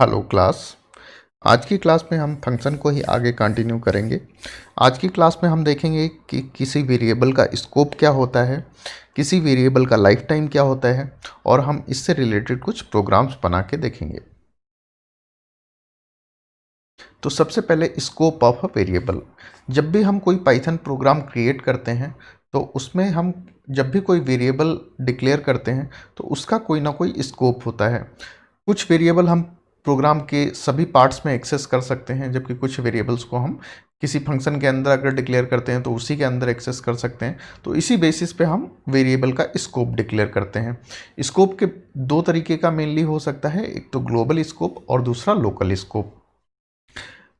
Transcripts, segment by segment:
Hello class. आज की class में हम फंक्शन को ही आगे कंटिन्यू करेंगे। आज की क्लास में हम देखेंगे कि किसी वेरिएबल का स्कोप क्या होता है, किसी वेरिएबल का लाइफ टाइम क्या होता है, और हम इससे रिलेटेड कुछ प्रोग्राम्स बना के देखेंगे। तो सबसे पहले स्कोप ऑफ अ वेरिएबल। जब भी हम कोई पाइथन प्रोग्राम क्रिएट करते हैं तो उसमें हम जब भी कोई वेरिएबल डिक्लेयर करते हैं तो उसका कोई ना कोई स्कोप होता है। कुछ वेरिएबल हम प्रोग्राम के सभी पार्ट्स में एक्सेस कर सकते हैं, जबकि कुछ वेरिएबल्स को हम किसी फंक्शन के अंदर अगर डिक्लेयर करते हैं तो उसी के अंदर एक्सेस कर सकते हैं। तो इसी बेसिस पे हम वेरिएबल का स्कोप डिक्लेयर करते हैं। स्कोप के दो तरीके का मेनली हो सकता है, एक तो ग्लोबल स्कोप और दूसरा लोकल स्कोप।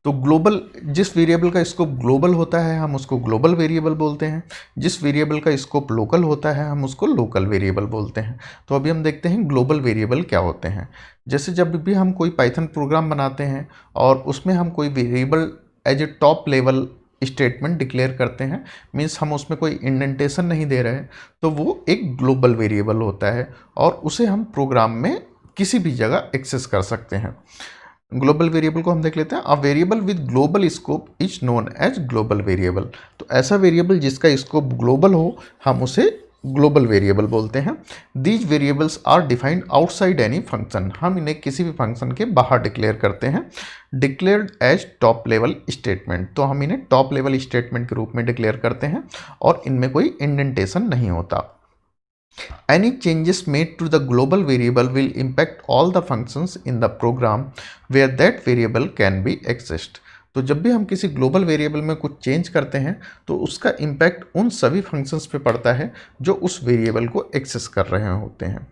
तो ग्लोबल, जिस वेरिएबल का स्कोप ग्लोबल होता है हम उसको ग्लोबल वेरिएबल बोलते हैं। जिस वेरिएबल का स्कोप लोकल होता है हम उसको लोकल वेरिएबल बोलते हैं। तो अभी हम देखते हैं ग्लोबल वेरिएबल क्या होते हैं। जैसे जब भी हम कोई पाइथन प्रोग्राम बनाते हैं और उसमें हम कोई variable as a top level statement declare करते हैं, मीन्स हम उसमें कोई इंडेंटेशन नहीं दे रहे हैं, तो वो एक ग्लोबल वेरिएबल होता है और उसे हम प्रोग्राम में किसी भी जगह एक्सेस कर सकते हैं। ग्लोबल वेरिएबल को हम देख लेते हैं। A variable with global scope is known as global variable. तो ऐसा वेरिएबल जिसका स्कोप ग्लोबल हो हम उसे ग्लोबल वेरिएबल बोलते हैं। These variables are defined outside any function. हम इन्हें किसी भी फंक्शन के बाहर डिक्लेयर करते हैं। Declared as top level statement, तो हम इन्हें टॉप लेवल स्टेटमेंट के रूप में डिक्लेयर करते हैं और इनमें कोई इंडेंटेशन नहीं होता। Any changes made to the global variable will impact all the functions in the program where that variable can be accessed. तो जब भी हम किसी ग्लोबल वेरिएबल में कुछ चेंज करते हैं तो उसका इम्पैक्ट उन सभी फंक्शंस पे पड़ता है जो उस वेरिएबल को एक्सेस कर रहे होते हैं।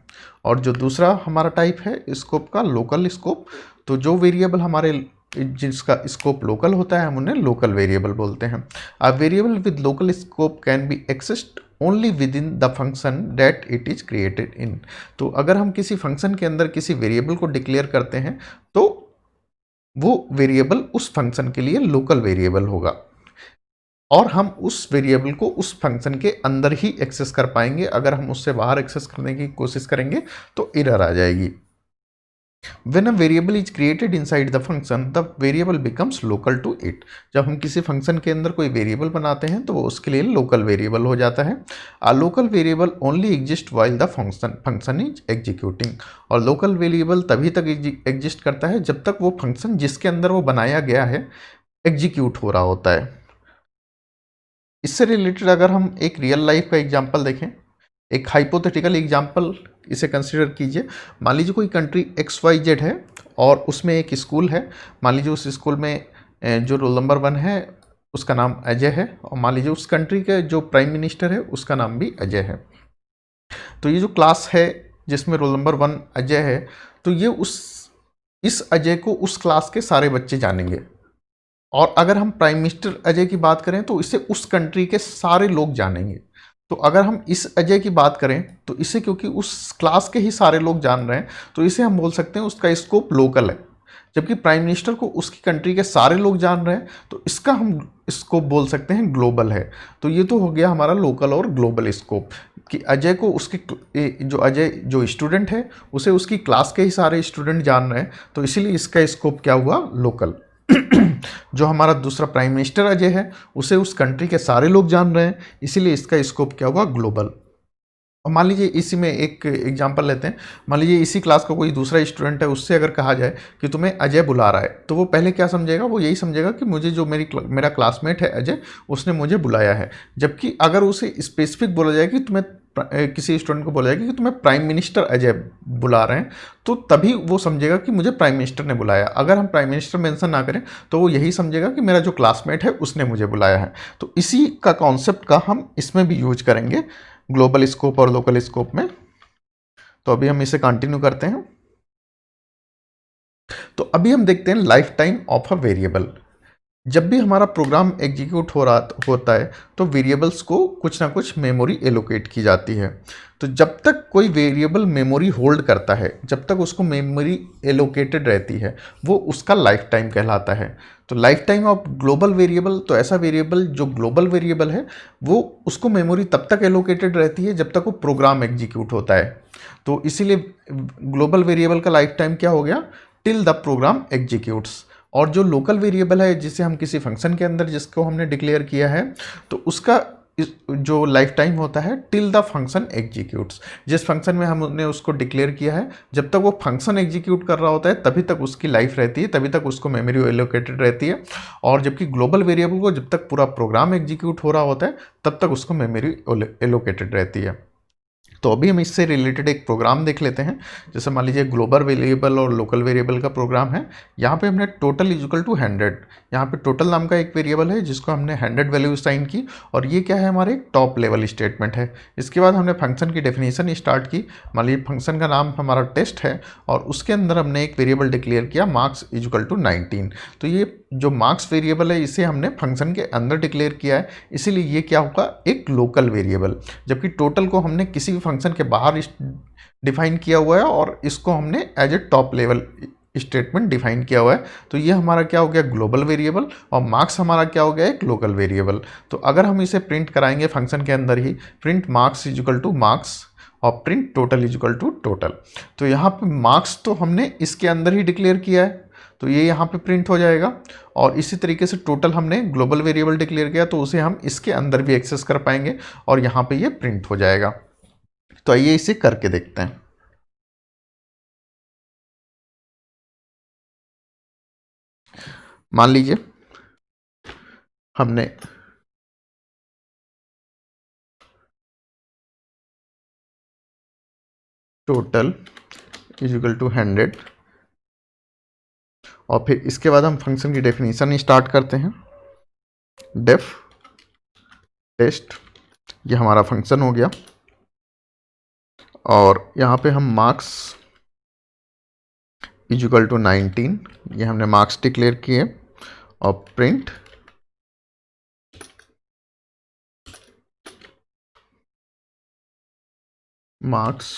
और जो दूसरा हमारा टाइप है स्कोप का, लोकल स्कोप, तो जो वेरिएबल हमारे जिसका स्कोप लोकल होता है हम उन्हें लोकल वेरिएबल बोलते हैं। A variable with local scope can be accessed only within the function that it is created in. तो अगर हम किसी फंक्शन के अंदर किसी वेरिएबल को डिक्लेयर करते हैं तो वो वेरिएबल उस फंक्शन के लिए लोकल वेरिएबल होगा और हम उस वेरिएबल को उस फंक्शन के अंदर ही एक्सेस कर पाएंगे। अगर हम उससे बाहर एक्सेस करने की कोशिश करेंगे तो एरर आ जाएगी। When a variable is created inside the function, the variable becomes local to it. जब हम किसी फंक्शन के अंदर कोई वेरिएबल बनाते हैं तो वो उसके लिए लोकल वेरिएबल हो जाता है। A local variable only exists while the function is executing. और लोकल वेरिएबल तभी तक एग्जिस्ट करता है जब तक वो फंक्शन जिसके अंदर वो बनाया गया है एग्जीक्यूट हो रहा होता है। इससे रिलेटेड अगर हम एक रियल लाइफ का एग्जाम्पल देखें, एक हाइपोथेटिकल एग्जाम्पल इसे कंसिडर कीजिए। मान लीजिए कोई कंट्री XYZ है और उसमें एक स्कूल है। मान लीजिए उस स्कूल में जो रोल नंबर 1 है उसका नाम अजय है और मान लीजिए उस कंट्री के जो प्राइम मिनिस्टर है उसका नाम भी अजय है। तो ये जो क्लास है जिसमें रोल नंबर 1 अजय है, तो ये इस अजय को उस क्लास के सारे बच्चे जानेंगे। और अगर हम प्राइम मिनिस्टर अजय की बात करें तो इसे उस कंट्री के सारे लोग जानेंगे। तो अगर हम इस अजय की बात करें तो इसे, क्योंकि उस क्लास के ही सारे लोग जान रहे हैं, तो इसे हम बोल सकते हैं उसका स्कोप लोकल है। जबकि प्राइम मिनिस्टर को उसकी कंट्री के सारे लोग जान रहे हैं तो इसका हम स्कोप बोल सकते हैं ग्लोबल है। तो ये तो हो गया हमारा लोकल और ग्लोबल स्कोप कि अजय को अजय जो स्टूडेंट है उसे उसकी क्लास के ही सारे स्टूडेंट जान रहे हैं, तो इसीलिए इसका स्कोप क्या हुआ, लोकल। जो हमारा दूसरा प्राइम मिनिस्टर अजय है उसे उस कंट्री के सारे लोग जान रहे हैं, इसीलिए इसका स्कोप क्या हुआ, ग्लोबल। और मान लीजिए इसी में एक एग्जांपल लेते हैं। मान लीजिए इसी क्लास का कोई दूसरा स्टूडेंट है, उससे अगर कहा जाए कि तुम्हें अजय बुला रहा है, तो वो पहले क्या समझेगा, वो यही समझेगा कि मुझे जो मेरा क्लासमेट है अजय उसने मुझे बुलाया है। जबकि अगर उसे स्पेसिफिक बोला जाए कि तुम्हें किसी स्टूडेंट को बोला जाएगा कि तुम्हें प्राइम मिनिस्टर अजय बुला रहे हैं, तो तभी वो समझेगा कि मुझे प्राइम मिनिस्टर ने बुलाया। अगर हम प्राइम मिनिस्टर मेंशन ना करें तो वो यही समझेगा कि मेरा जो क्लासमेट है उसने मुझे बुलाया है। तो इसी का कॉन्सेप्ट का हम इसमें भी यूज करेंगे, ग्लोबल स्कोप और लोकल स्कोप में। तो अभी हम इसे कंटिन्यू करते हैं। तो अभी हम देखते हैं life time of a variable. जब भी हमारा प्रोग्राम एग्जीक्यूट होता है तो वेरिएबल्स को कुछ ना कुछ मेमोरी एलोकेट की जाती है। तो जब तक कोई वेरिएबल मेमोरी होल्ड करता है, जब तक उसको मेमोरी एलोकेटेड रहती है, वो उसका लाइफ टाइम कहलाता है। तो life time of global variable, तो ऐसा वेरिएबल जो ग्लोबल वेरिएबल है वो उसको मेमोरी तब तक एलोकेटेड रहती है जब तक वो प्रोग्राम एग्जीक्यूट होता है। तो इसीलिए ग्लोबल वेरिएबल का लाइफ टाइम क्या हो गया, टिल द प्रोग्राम एग्जीक्यूट्स। और जो लोकल वेरिएबल है जिसे हम किसी फंक्शन के अंदर जिसको हमने डिक्लेयर किया है, तो उसका जो लाइफ टाइम होता है टिल द फंक्शन एग्जीक्यूट्स। जिस फंक्शन में हमने उसको डिक्लेयर किया है, जब तक वो फंक्शन एग्जीक्यूट कर रहा होता है तभी तक उसकी लाइफ रहती है, तभी तक उसको मेमोरी एलोकेटेड रहती है। और जबकि ग्लोबल वेरिएबल को जब तक पूरा प्रोग्राम एग्जीक्यूट हो रहा होता है तब तक उसको मेमोरी एलोकेटेड रहती है। तो अभी हम इससे रिलेटेड एक प्रोग्राम देख लेते हैं। जैसे मान लीजिए ग्लोबल वेरिएबल और लोकल वेरिएबल का प्रोग्राम है। यहाँ पे हमने टोटल इज इक्वल टू 100, यहाँ पे टोटल नाम का एक वेरिएबल है जिसको हमने 100 वैल्यू असाइन की, और ये क्या है, हमारे एक टॉप लेवल स्टेटमेंट है। इसके बाद हमने फंक्शन की डेफिनेशन स्टार्ट की। मान लीजिए फंक्शन का नाम हमारा टेस्ट है और उसके अंदर हमने एक वेरिएबल डिक्लेयर किया मार्क्स इज इक्वल टू 19। तो ये जो मार्क्स वेरिएबल है इसे हमने फंक्शन के अंदर डिक्लेयर किया है, इसीलिए ये क्या होगा, एक लोकल वेरिएबल। जबकि टोटल को हमने किसी भी फंक्शन के बाहर डिफाइन किया हुआ है और इसको हमने as a top level statement define किया हुआ है। तो ये हमारा क्या हो गया, ग्लोबल वेरिएबल, और मार्क्स हमारा क्या हो गया, एक लोकल वेरिएबल। तो अगर हम इसे प्रिंट कराएंगे फंक्शन के अंदर ही, print marks is equal to marks और print total is equal to total. तो यहाँ पे मार्क्स तो हमने इसके अंदर ही डिक्लेयर किया है, तो ये यहाँ पे प्रिंट हो जाएगा। और इसी तरीके से टोटल हमने ग्लोबल वेरिएबल डिक्लेयर किया, तो उसे हम इसके अंदर भी एक्सेस कर पाएंगे और यहाँ पे ये प्रिंट हो जाएगा। तो आइए इसे करके देखते हैं। मान लीजिए हमने टोटल इज इक्वल टू 100, और फिर इसके बाद हम फंक्शन की डेफिनेशन स्टार्ट करते हैं। डेफ टेस्ट, ये हमारा फंक्शन हो गया। और यहाँ पे हम मार्क्स इज इक्वल टू 19, ये हमने मार्क्स डिक्लेयर किए, और प्रिंट मार्क्स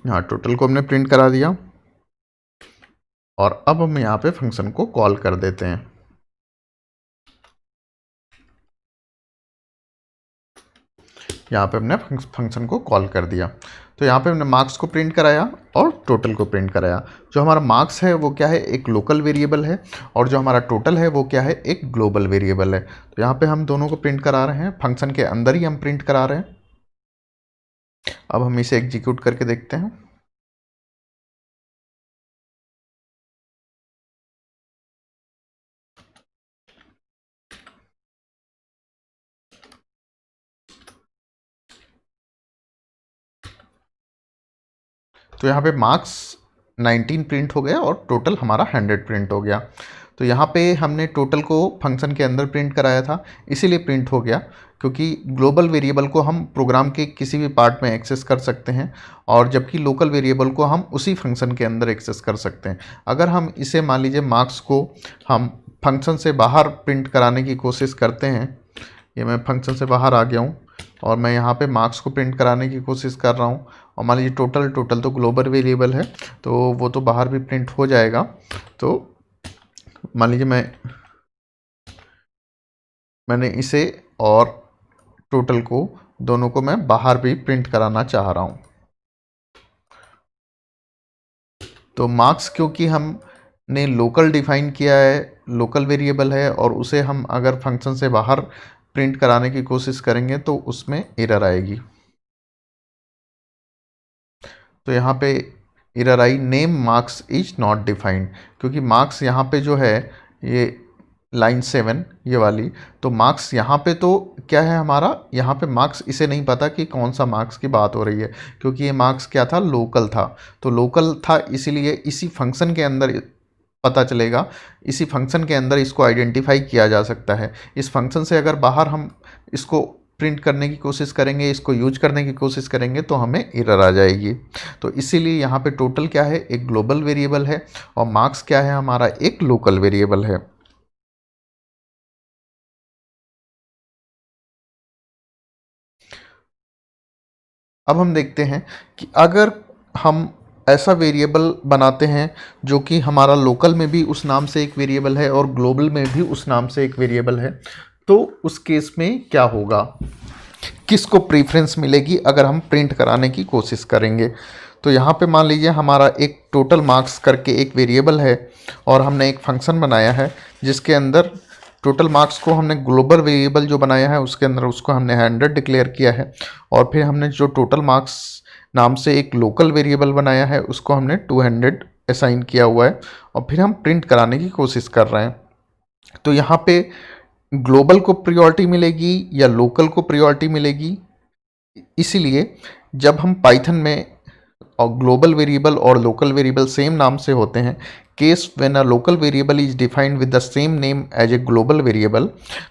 यहाँ टोटल को हमने प्रिंट करा दिया। और अब हम यहाँ पे फंक्शन को कॉल कर देते हैं। यहाँ पे हमने फंक्शन को कॉल कर दिया। तो यहाँ पे हमने मार्क्स को प्रिंट कराया और टोटल को प्रिंट कराया। जो हमारा मार्क्स है वो क्या है, एक लोकल वेरिएबल है, और जो हमारा टोटल है वो क्या है, एक ग्लोबल वेरिएबल है। तो यहाँ पे हम दोनों को प्रिंट करा रहे हैं, फंक्शन के अंदर ही हम प्रिंट करा रहे हैं। अब हम इसे एग्जीक्यूट करके देखते हैं। तो यहाँ पे मार्क्स 19 प्रिंट हो गया और टोटल हमारा 100 प्रिंट हो गया। तो यहाँ पे हमने टोटल को फंक्शन के अंदर प्रिंट कराया था, इसीलिए प्रिंट हो गया, क्योंकि ग्लोबल वेरिएबल को हम प्रोग्राम के किसी भी पार्ट में एक्सेस कर सकते हैं, और जबकि लोकल वेरिएबल को हम उसी फंक्शन के अंदर एक्सेस कर सकते हैं। अगर हम इसे मान लीजिए मार्क्स को हम फंक्शन से बाहर प्रिंट कराने की कोशिश करते हैं, ये मैं फंक्शन से बाहर आ गया हूँ और मैं यहाँ पे मार्क्स को प्रिंट कराने की कोशिश कर रहा हूँ, और मान लीजिए टोटल तो ग्लोबल वेरिएबल है तो वो तो बाहर भी प्रिंट हो जाएगा। तो मान लीजिए मैंने इसे और टोटल को दोनों को मैं बाहर भी प्रिंट कराना चाह रहा हूँ। तो मार्क्स क्योंकि हमने लोकल डिफाइन किया है, लोकल वेरिएबल है, और उसे हम अगर फंक्शन से बाहर प्रिंट कराने की कोशिश करेंगे तो उसमें एरर आएगी। तो यहाँ पे error I, name marks is not defined, क्योंकि मार्क्स यहाँ पे जो है ये लाइन 7 ये वाली, तो मार्क्स यहाँ पे तो क्या है हमारा, यहाँ पे मार्क्स इसे नहीं पता कि कौन सा मार्क्स की बात हो रही है, क्योंकि ये मार्क्स क्या था, लोकल था। तो लोकल था इसीलिए इसी फंक्शन के अंदर पता चलेगा, इसी फंक्शन के अंदर इसको आइडेंटिफाई किया जा सकता है। इस फंक्शन से अगर बाहर हम इसको प्रिंट करने की कोशिश करेंगे, इसको यूज करने की कोशिश करेंगे तो हमें एरर आ जाएगी। तो इसीलिए यहाँ पे टोटल क्या है, एक ग्लोबल वेरिएबल है, और मार्क्स क्या है, हमारा एक लोकल वेरिएबल है। अब हम देखते हैं कि अगर हम ऐसा वेरिएबल बनाते हैं जो कि हमारा लोकल में भी उस नाम से एक वेरिएबल है और ग्लोबल में भी उस नाम से एक वेरिएबल है, तो उस केस में क्या होगा, किसको प्रीफरेंस मिलेगी अगर हम प्रिंट कराने की कोशिश करेंगे। तो यहाँ पे मान लीजिए हमारा एक टोटल मार्क्स करके एक वेरिएबल है और हमने एक फंक्शन बनाया है जिसके अंदर टोटल मार्क्स को हमने ग्लोबल वेरिएबल जो बनाया है उसके अंदर उसको हमने 100 डिक्लेयर किया है, और फिर हमने जो टोटल मार्क्स नाम से एक लोकल वेरिएबल बनाया है उसको हमने 200 असाइन किया हुआ है, और फिर हम प्रिंट कराने की कोशिश कर रहे हैं। तो यहाँ पे ग्लोबल को प्रायोरिटी मिलेगी या लोकल को प्रायोरिटी मिलेगी, इसीलिए जब हम पाइथन में और ग्लोबल वेरिएबल और लोकल वेरिएबल सेम नाम से होते हैं, case when a local variable is defined with the same name as a global variable,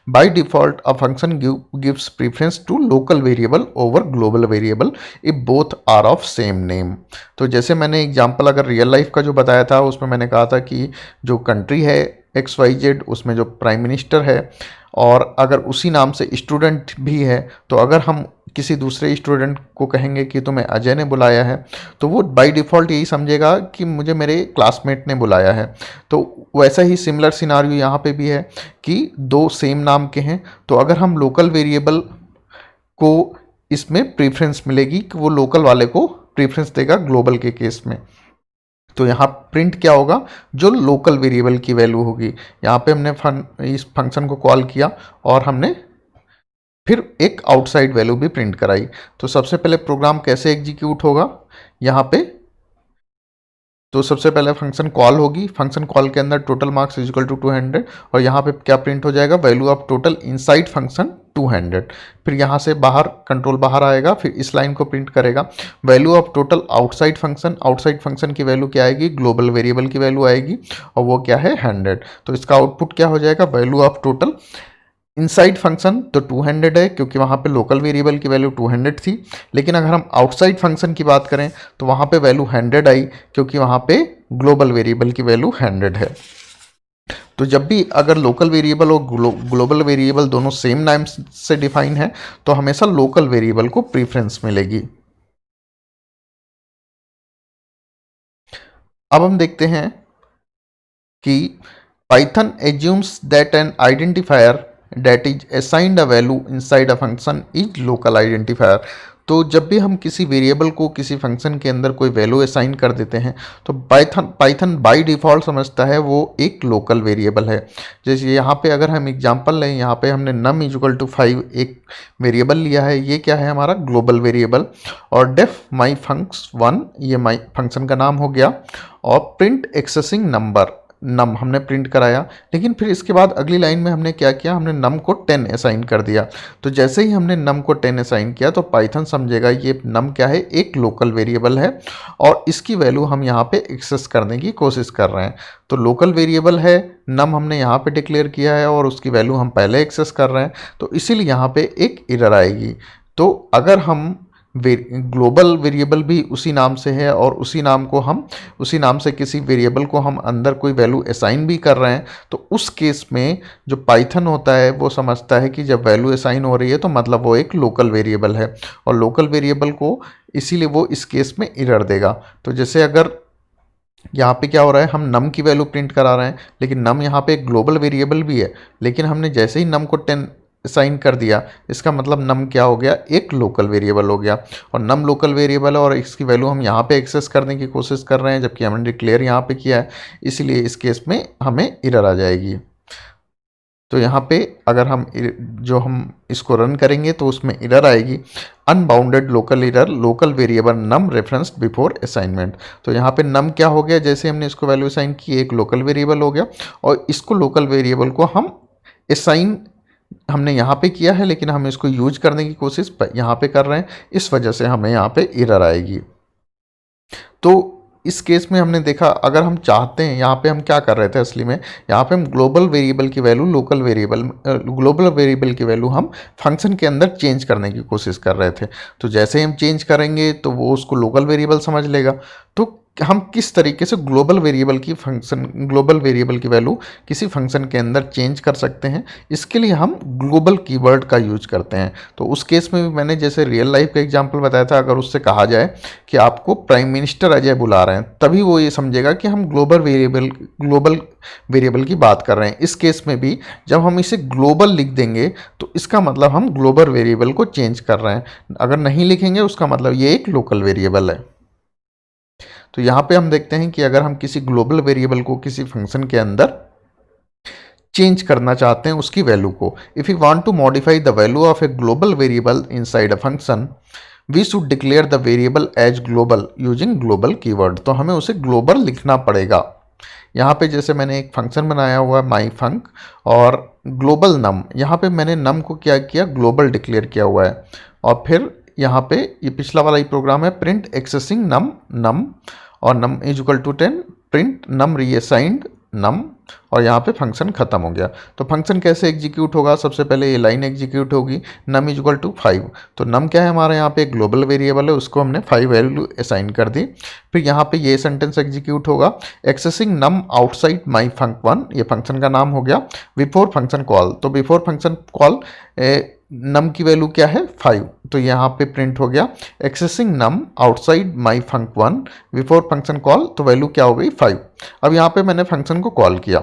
by default a function gives preference to local variable over global variable if both are of same name. तो जैसे मैंने example अगर real life का जो बताया था उसमें मैंने कहा था कि जो कंट्री है XYZ उसमें जो प्राइम मिनिस्टर है, और अगर उसी नाम से स्टूडेंट भी है, तो अगर हम किसी दूसरे स्टूडेंट को कहेंगे कि तुम्हें अजय ने बुलाया है, तो वो बाय डिफ़ॉल्ट यही समझेगा कि मुझे मेरे क्लासमेट ने बुलाया है। तो वैसा ही सिमिलर सिनारियो यहाँ पे भी है कि दो सेम नाम के हैं, तो अगर हम लोकल वेरिएबल को इसमें प्रेफरेंस मिलेगी कि वो लोकल वाले को प्रेफरेंस देगा ग्लोबल के केस में। तो यहाँ प्रिंट क्या होगा, जो लोकल वेरिएबल की वैल्यू होगी। यहाँ पे हमने इस फंक्शन को कॉल किया और हमने फिर एक आउटसाइड वैल्यू भी प्रिंट कराई। तो सबसे पहले प्रोग्राम कैसे एग्जीक्यूट होगा, यहाँ पे तो सबसे पहले फंक्शन कॉल होगी, फंक्शन कॉल के अंदर total marks is equal to 200, और यहाँ पे क्या प्रिंट हो जाएगा, value of total inside function 200। फिर यहाँ से बाहर कंट्रोल बाहर आएगा, फिर इस लाइन को प्रिंट करेगा value of total outside function. Outside function की वैल्यू क्या आएगी, ग्लोबल वेरिएबल की वैल्यू आएगी, और वो क्या है 100। तो इसका आउटपुट क्या हो जाएगा, value of total inside function तो 200 है क्योंकि वहाँ पे लोकल वेरिएबल की वैल्यू 200 थी, लेकिन अगर हम आउटसाइड फंक्शन की बात करें तो वहाँ पे वैल्यू 100 आई क्योंकि वहाँ पे ग्लोबल वेरिएबल की वैल्यू 100 है। तो जब भी अगर लोकल वेरिएबल और ग्लोबल वेरिएबल दोनों सेम नाम से डिफाइन है तो हमेशा लोकल वेरिएबल को प्रीफरेंस मिलेगी। अब हम देखते हैं कि Python assumes that N identifier that is assigned a value inside a function is local identifier। तो जब भी हम किसी वेरिएबल को किसी फंक्शन के अंदर कोई वैल्यू असाइन कर देते हैं तो पाइथन बाय डिफ़ॉल्ट समझता है वो एक लोकल वेरिएबल है। जैसे यहाँ पे अगर हम एग्जांपल लें, यहाँ पे हमने num इक्वल टू 5 एक वेरिएबल लिया है, ये क्या है हमारा ग्लोबल वेरिएबल, और डेफ माई फंक्स1 ये माई फंक्शन का नाम हो गया, और प्रिंट एक्सेसिंग नंबर नम हमने प्रिंट कराया। लेकिन फिर इसके बाद अगली लाइन में हमने क्या किया, हमने नम को 10 असाइन कर दिया। तो जैसे ही हमने नम को 10 असाइन किया तो पाइथन समझेगा ये नम क्या है, एक लोकल वेरिएबल है और इसकी वैल्यू हम यहाँ पे एक्सेस करने की कोशिश कर रहे हैं। तो लोकल वेरिएबल है, नम हमने यहाँ पे डिक्लेयर किया है और उसकी वैल्यू हम पहले एक्सेस कर रहे हैं, तो इसीलिए यहाँ पे एक एरर आएगी। तो अगर हम ग्लोबल वेरिएबल भी उसी नाम से है और उसी नाम से किसी वेरिएबल को हम अंदर कोई वैल्यू असाइन भी कर रहे हैं, तो उस केस में जो पाइथन होता है वो समझता है कि जब वैल्यू असाइन हो रही है तो मतलब वो एक लोकल वेरिएबल है, और लोकल वेरिएबल को इसीलिए वो इस केस में एरर देगा। तो जैसे अगर यहाँ पे क्या हो रहा है, हम नम की वैल्यू प्रिंट करा रहे हैं लेकिन नम यहाँ पे एक ग्लोबल वेरिएबल भी है, लेकिन हमने जैसे ही नम को 10 असाइन कर दिया, इसका मतलब नम क्या हो गया, एक लोकल वेरिएबल हो गया, और नम लोकल वेरिएबल है और इसकी वैल्यू हम यहाँ पे एक्सेस करने की कोशिश कर रहे हैं जबकि हमने डिक्लेयर यहाँ पे किया है, इसलिए इस केस में हमें एरर आ जाएगी। तो यहाँ पे अगर हम इसको रन करेंगे तो उसमें एरर आएगी, unbounded local error, local variable num referenced before assignment. तो यहाँ पे नम क्या हो गया, जैसे हमने इसको वैल्यू असाइन की एक लोकल वेरिएबल हो गया, और इसको लोकल वेरिएबल को हम असाइन हमने यहाँ पे किया है लेकिन हम इसको यूज करने की कोशिश यहाँ पे कर रहे हैं, इस वजह से हमें यहाँ पे एरर आएगी। तो इस केस में हमने देखा, अगर हम चाहते हैं, यहाँ पे हम क्या कर रहे थे असली में, यहाँ पे हम ग्लोबल वेरिएबल की वैल्यू ग्लोबल वेरिएबल की वैल्यू हम फंक्शन के अंदर चेंज करने की कोशिश कर रहे थे। तो जैसे ही हम चेंज करेंगे तो वो उसको लोकल वेरिएबल समझ लेगा। तो हम किस तरीके से ग्लोबल वेरिएबल की वैल्यू किसी फंक्शन के अंदर चेंज कर सकते हैं, इसके लिए हम ग्लोबल कीवर्ड का यूज करते हैं। तो उस केस में भी मैंने जैसे रियल लाइफ का एग्जांपल बताया था, अगर उससे कहा जाए कि आपको प्राइम मिनिस्टर अजय बुला रहे हैं, तभी वो ये समझेगा कि हम ग्लोबल वेरिएबल की बात कर रहे हैं। इस केस में भी जब हम इसे ग्लोबल लिख देंगे तो इसका मतलब हम ग्लोबल वेरिएबल को चेंज कर रहे हैं, अगर नहीं लिखेंगे उसका मतलब ये एक लोकल वेरिएबल है। तो यहाँ पे हम देखते हैं कि अगर हम किसी ग्लोबल वेरिएबल को किसी फंक्शन के अंदर चेंज करना चाहते हैं उसकी वैल्यू को, if you want to modify the value of a global variable inside a function we should declare the variable as global using global keyword. तो हमें उसे ग्लोबल लिखना पड़ेगा। यहाँ पे जैसे मैंने एक फंक्शन बनाया हुआ है माई फंक और ग्लोबल नम, यहाँ पे मैंने नम को क्या किया, ग्लोबल डिक्लेयर किया हुआ है। और फिर यहाँ पे ये पिछला वाला ही प्रोग्राम है, प्रिंट एक्सेसिंग नम और num is equal to 10, print num reassigned num, और यहाँ पे फंक्शन खत्म हो गया। तो फंक्शन कैसे एग्जीक्यूट होगा, सबसे पहले ये लाइन एग्जीक्यूट होगी, नम इज इक्वल टू 5। तो नम क्या है हमारे यहाँ पे एक ग्लोबल वेरिएबल है, उसको हमने 5 वैल्यू असाइन कर दी। फिर यहाँ पे ये सेंटेंस एग्जीक्यूट होगा, accessing num outside my func 1, ये फंक्शन का नाम हो गया, बिफोर फंक्शन कॉल। तो बिफोर फंक्शन कॉल नम की वैल्यू क्या है 5, तो यहाँ पे प्रिंट हो गया accessing num outside my func 1 before function call, तो वैल्यू क्या हो गई 5। अब यहाँ पे मैंने फंक्शन को कॉल किया,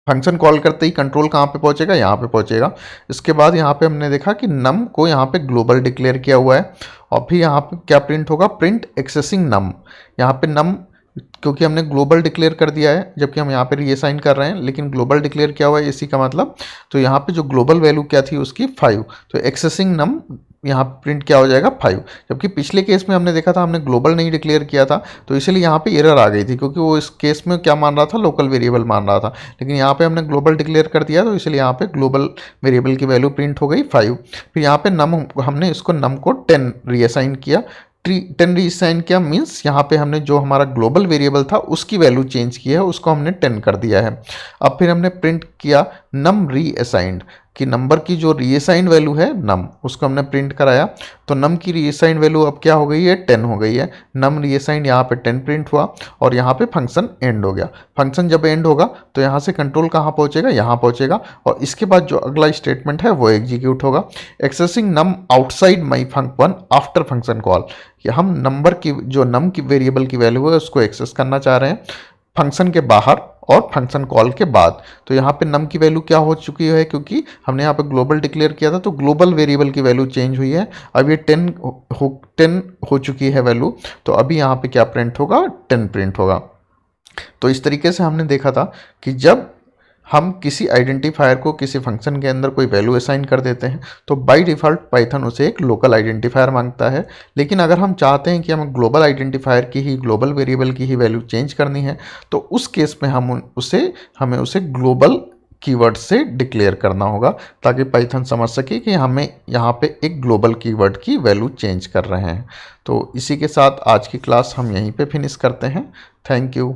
फंक्शन कॉल करते ही कंट्रोल कहाँ पे पहुँचेगा, यहाँ पे पहुँचेगा। इसके बाद यहाँ पे हमने देखा कि नम को यहाँ पे ग्लोबल डिक्लेयर किया हुआ है, और फिर यहाँ पे क्या प्रिंट होगा, प्रिंट एक्सेसिंग नम। यहाँ पे नम क्योंकि हमने ग्लोबल डिक्लेयर कर दिया है, जबकि हम यहाँ पे रीअसाइन कर रहे हैं, लेकिन ग्लोबल डिक्लेयर किया हुआ है इसी का मतलब, तो यहाँ पे जो ग्लोबल वैल्यू क्या थी उसकी 5, तो एक्सेसिंग नम यहाँ प्रिंट क्या हो जाएगा 5। जबकि पिछले केस में हमने देखा था हमने ग्लोबल नहीं डिक्लेयर किया था, तो इसलिए यहाँ पे एरर आ गई थी, क्योंकि वो इस केस में क्या मान रहा था, लोकल वेरिएबल मान रहा था। लेकिन यहाँ पे हमने ग्लोबल डिक्लेयर कर दिया, तो इसलिए यहाँ पे ग्लोबल वेरिएबल की वैल्यू प्रिंट हो गई 5। फिर यहाँ पे नम हमने इसको नम को 10 रीअसाइन किया, 10 रीअसाइन किया मीन्स यहाँ पे हमने जो हमारा ग्लोबल वेरिएबल था उसकी वैल्यू चेंज की है, उसको हमने 10 कर दिया है। अब फिर हमने प्रिंट किया नम रीअसाइंड, कि नंबर की जो रीअसाइंड वैल्यू है नम, उसको हमने प्रिंट कराया। तो नम की रीअसाइंड वैल्यू अब क्या हो गई है, 10 हो गई है। नम रीअसाइंड यहाँ पे 10 प्रिंट हुआ, और यहाँ पे फंक्शन एंड हो गया। फंक्शन जब एंड होगा तो यहाँ से कंट्रोल कहाँ पहुँचेगा, यहाँ पहुँचेगा, और इसके बाद जो अगला स्टेटमेंट है वो एग्जीक्यूट होगा, accessing num outside my func 1 after function call. कि हम नंबर की जो नम की वेरिएबल की वैल्यू है उसको एक्सेस करना चाह रहे हैं फंक्शन के बाहर और फंक्शन कॉल के बाद। तो यहाँ पे नम की वैल्यू क्या हो चुकी है, क्योंकि हमने यहाँ पे ग्लोबल डिक्लेयर किया था, तो ग्लोबल वेरिएबल की वैल्यू चेंज हुई है। अब ये 10 हो चुकी है वैल्यू, तो अभी यहाँ पे क्या प्रिंट होगा, 10 प्रिंट होगा। तो इस तरीके से हमने देखा था कि जब हम किसी आइडेंटिफायर को किसी फंक्शन के अंदर कोई वैल्यू असाइन कर देते हैं तो बाय डिफ़ॉल्ट पाइथन उसे एक लोकल आइडेंटिफायर मांगता है। लेकिन अगर हम चाहते हैं कि हमें ग्लोबल आइडेंटिफायर की ही, ग्लोबल वेरिएबल की ही वैल्यू चेंज करनी है, तो उस केस में हमें उसे ग्लोबल कीवर्ड से डिक्लेयर करना होगा, ताकि पाइथन समझ सके कि हमें यहाँ पे एक ग्लोबल कीवर्ड की वैल्यू चेंज कर रहे हैं। तो इसी के साथ आज की क्लास हम यहीं पे फिनिश करते हैं। Thank you.